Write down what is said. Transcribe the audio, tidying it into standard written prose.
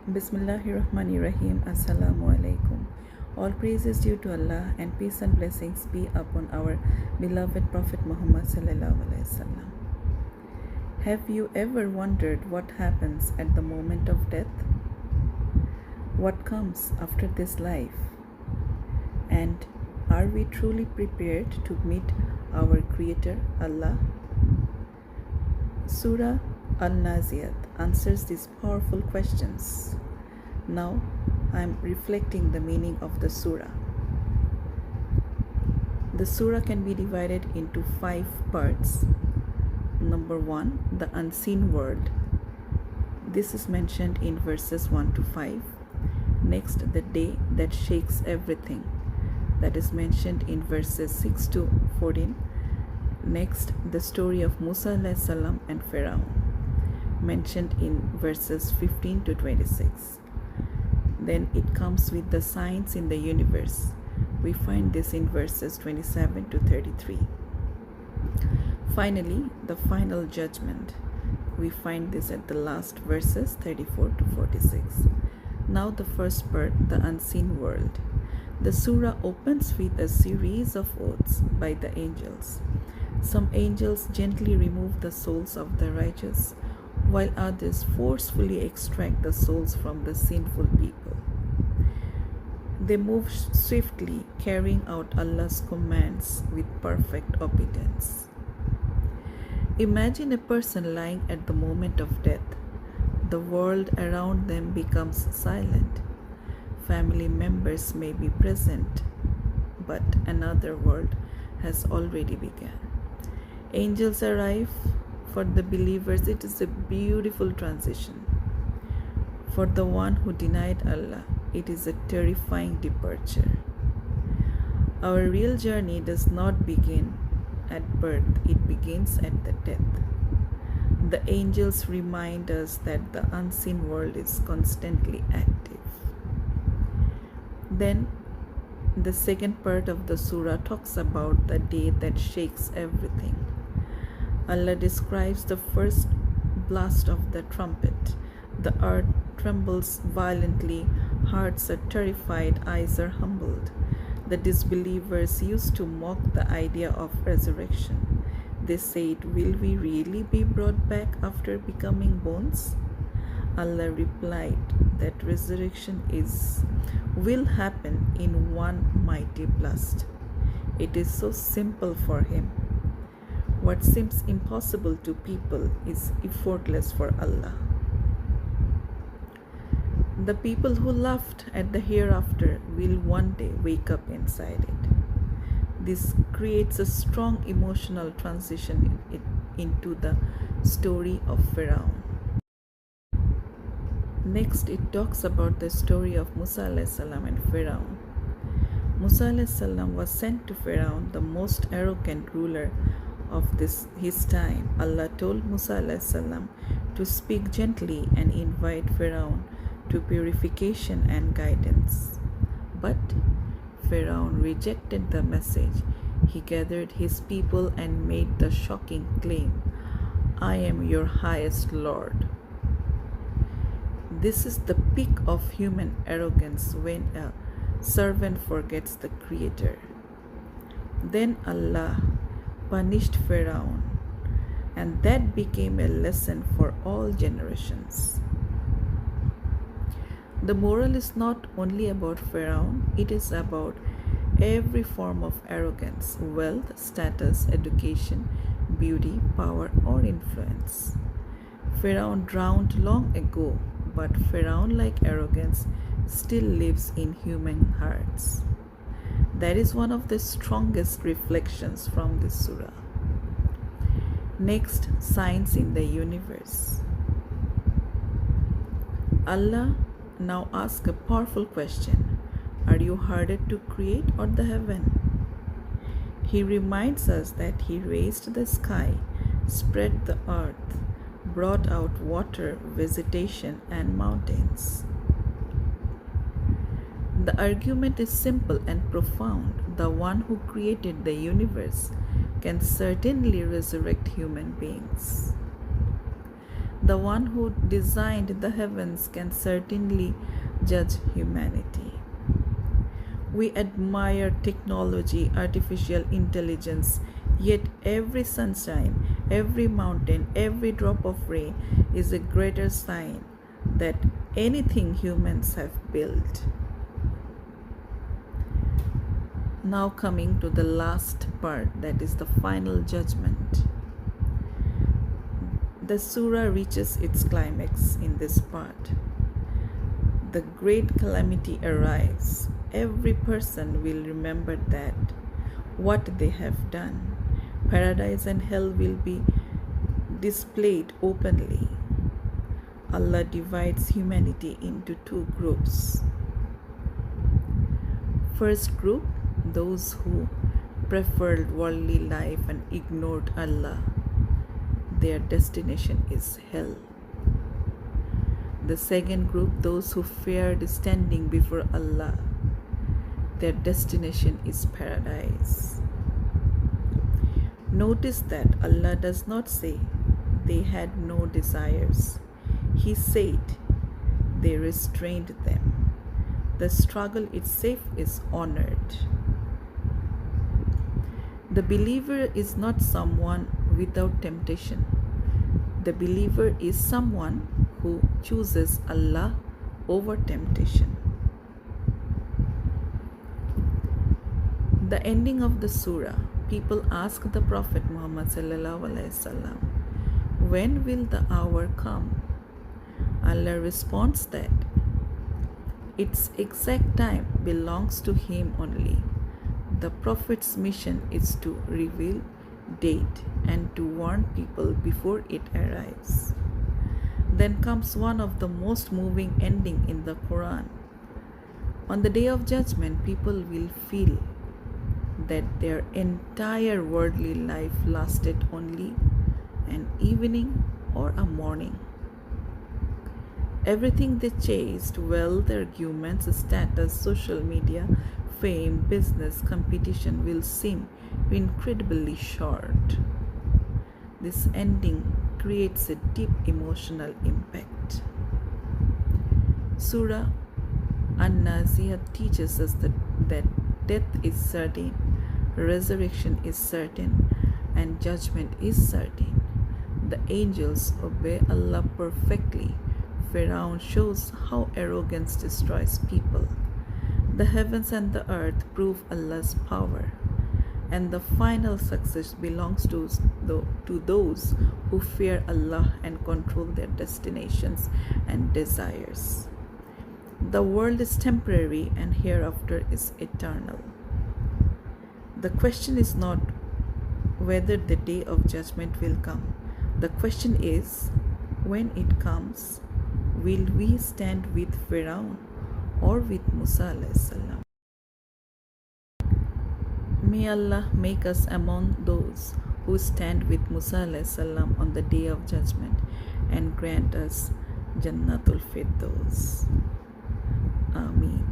Bismillahirrahmanirrahim. Assalamu alaikum. All praise is due to Allah and peace and blessings be upon our beloved Prophet Muhammad sallallahu alaihi wasallam. Have you ever wondered what happens at the moment of death? What comes after this life? And are we truly prepared to meet our Creator, Allah? Surah Al-Naziyat answers these powerful questions. Now I am reflecting the meaning of the surah. The surah can be divided into 5 parts. Number 1, the unseen world. This is mentioned in verses 1 to 5. Next, the day that shakes everything. That is mentioned in verses 6 to 14. Next, the story of Musa alayhi salam and Pharaoh, mentioned in verses 15 to 26. Then it comes with the signs in the universe. We find this in verses 27 to 33. Finally, the final judgment. We find this at the last verses 34 to 46. Now the first part, the unseen world. The surah opens with a series of oaths by the angels. Some angels gently remove the souls of the righteous, while others forcefully extract the souls from the sinful people. They move swiftly, carrying out Allah's commands with perfect obedience. Imagine a person lying at the moment of death. The world around them becomes silent. Family members may be present, but another world has already begun. Angels arrive. For the believers, it is a beautiful transition. For the one who denied Allah, it is a terrifying departure. Our real journey does not begin at birth, it begins at the death. The angels remind us that the unseen world is constantly active. Then, the second part of the surah talks about the day that shakes everything. Allah describes the first blast of the trumpet. The earth trembles violently, hearts are terrified, eyes are humbled. The disbelievers used to mock the idea of resurrection. They said, "Will we really be brought back after becoming bones?" Allah replied that resurrection will happen in one mighty blast. It is so simple for Him. What seems impossible to people is effortless for Allah. The people who laughed at the hereafter will one day wake up inside it. This creates a strong emotional transition into the story of Pharaoh. Next, it talks about the story of Musa alayhi salam and Pharaoh. Musa alayhi salam was sent to Pharaoh, the most arrogant ruler of his time. Allah told Musa alayhi salam to speak gently and invite Pharaoh to purification and guidance. But Pharaoh rejected the message. He gathered his people and made the shocking claim, "I am your highest Lord." This is the peak of human arrogance when a servant forgets the Creator. Then Allah punished Pharaoh, and that became a lesson for all generations. The moral is not only about Pharaoh, it is about every form of arrogance, wealth, status, education, beauty, power, or influence. Pharaoh drowned long ago, but Pharaoh-like arrogance still lives in human hearts. That is one of the strongest reflections from this surah. Next, signs in the universe. Allah now asks a powerful question. Are you harder to create or the heaven? He reminds us that He raised the sky, spread the earth, brought out water, vegetation, and mountains. The argument is simple and profound. The one who created the universe can certainly resurrect human beings. The one who designed the heavens can certainly judge humanity. We admire technology, artificial intelligence, yet every sunshine, every mountain, every drop of rain is a greater sign that anything humans have built. Now, coming to the last part, that is the final judgment. The surah reaches its climax in this part. The great calamity arrives. Every person will remember that what they have done. Paradise and hell will be displayed openly. Allah divides humanity into two groups. First group, those who preferred worldly life and ignored Allah. Their destination is hell. The second group, those who feared standing before Allah. Their destination is paradise. Notice that Allah does not say they had no desires. He said they restrained them. The struggle itself is honored. The believer is not someone without temptation. The believer is someone who chooses Allah over temptation. The ending of the surah, people ask the Prophet Muhammad ﷺ, when will the hour come? Allah responds that its exact time belongs to Him only. The Prophet's mission is to reveal date and to warn people before it arrives. Then comes one of the most moving ending in the Quran. On the day of judgment, people will feel that their entire worldly life lasted only an evening or a morning. Everything they chased, wealth, arguments, status, social media, fame, business, competition, will seem incredibly short. This ending creates a deep emotional impact. Surah An-Naziyat teaches us that death is certain, resurrection is certain, and judgment is certain. The angels obey Allah perfectly. Pharaoh shows how arrogance destroys people. The heavens and the earth prove Allah's power, and the final success belongs to those who fear Allah and control their destinations and desires. The world is temporary and hereafter is eternal. The question is not whether the day of judgment will come. The question is, when it comes, will we stand with Pharaoh or with Musa alayhi salam? May Allah make us among those who stand with Musa alayhi salam on the day of judgment and grant us Jannatul Firdaus. Ameen.